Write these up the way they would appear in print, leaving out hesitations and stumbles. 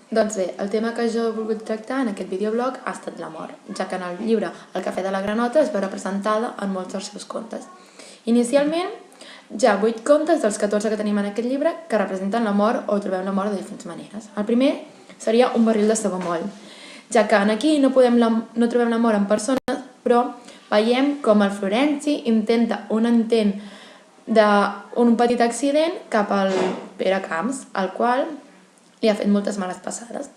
Doncs bé, el tema que jo he volgut tractar en aquest videoblog ha estat l'amor, ja que en el llibre El cafè de la granota es veu representada en molts dels seus contes. Inicialment, hi ha 8 contes dels 14 que tenim en aquest llibre que representen l'amor o trobem l'amor de diferents maneres. El primer seria un barril de sabó moll, ja que aquí no trobem l'amor en persones, però veiem com el Florenci intenta un intent d'un petit accident cap al Pere Camps, al qual li ha fet moltes males passades.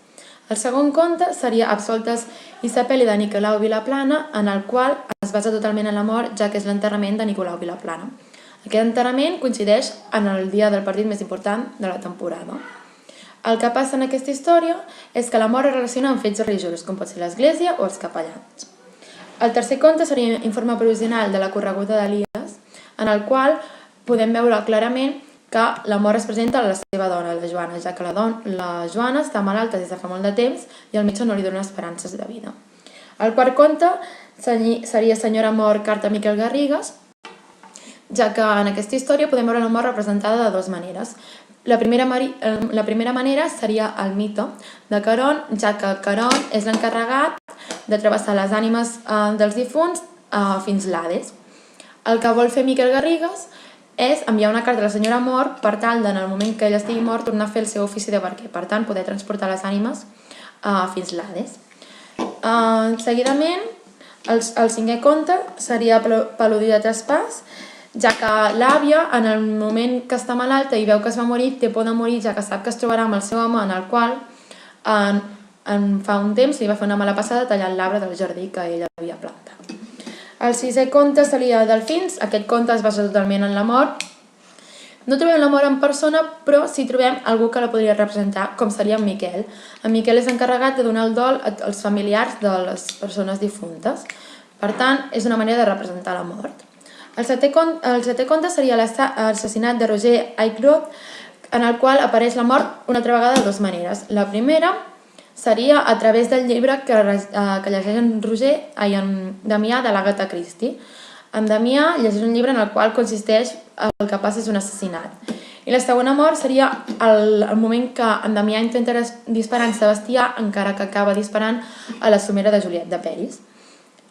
El segon conte seria Absoltes i Sepeli de Nicolau Vilaplana, en el qual es basa totalment en l'amor, ja que és l'enterrament de Nicolau Vilaplana. Aquest enterrament coincideix en el dia del partit més important de la temporada. El que passa en aquesta història és que l'amor es relaciona amb fets religiosos, com pot ser l'església o els capellans. El tercer conte seria Informe provisional de la correguda d'Elies, en el qual podem veure clarament que l'amor es presenta a la seva dona, la Joana, ja que la Joana està malalta des de fa molt de temps i el metge no li dona esperances de vida. El quart conte seria Senyor Amor, carta a Miquel Garrigues, ja que en aquesta història podem veure l'amor representada de dues maneres. La primera manera seria el mite de Caron, ja que Caron és l'encarregat de travessar les ànimes dels difunts fins l'Hades. El que vol fer Miquel Garrigues és enviar una carta a la senyora Amor per tal de, en el moment que ell estigui mort, tornar a fer el seu ofici de barquer, per tant, poder transportar les ànimes fins l'Hades. Seguidament, el cinquè conte seria Pel·ludi de traspàs, ja que l'àvia, en el moment que està malalta i veu que es va morir, té por de morir, ja que sap que es trobarà amb el seu home, en el qual fa un temps li va fer una mala passada tallant l'arbre del jardí que ella havia plantat. El sisè conte seria Delfins. Aquest conte es basa totalment en l'amor. No trobem l'amor en persona, però sí trobem algú que la podria representar, com seria en Miquel. En Miquel és encarregat de donar el dol als familiars de les persones difuntes. Per tant, és una manera de representar la mort. El setè conte seria l'assassinat de Roger Aigrodh, en el qual apareix la mort una altra vegada de dues maneres. La primera seria a través del llibre que llegeix en Damià de l'Agatha Christie. En Damià llegeix un llibre en el qual consisteix el que passa és un assassinat. I la segona mort seria el moment que en Damià intenta disparar en Sebastià, encara que acaba disparant a la somera de Juliet de Peris.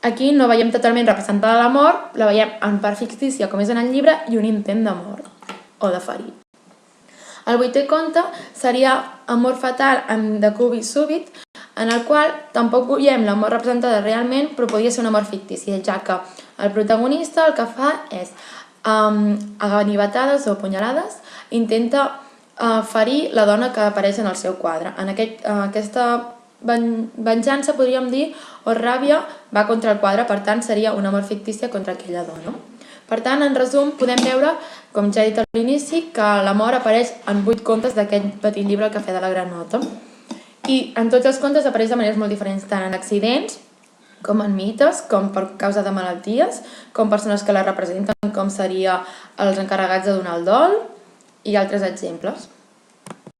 Aquí no veiem totalment representada la mort, la veiem en part fictícia, com és en el llibre, i un intent de mort o de ferir. El vuitè conte seria Amor fatal en Decubi súbit, en el qual tampoc veiem l'amor representada realment, però podria ser un amor fictici, ja que el protagonista el que fa és, a ganivetades o punyalades, intenta ferir la dona que apareix en el seu quadre. En aquesta venjança, podríem dir, o ràbia, va contra el quadre, per tant seria un amor fictici contra aquella dona. Per tant, en resum, podem veure, com ja he dit a l'inici, que l'amor apareix en 8 contes d'aquest petit llibre El cafè de la granota. I en tots els contes apareix de maneres molt diferents, tant en accidents, com en mites, com per causa de malalties, com persones que la representen, com seria els encarregats de donar el dol, i altres exemples.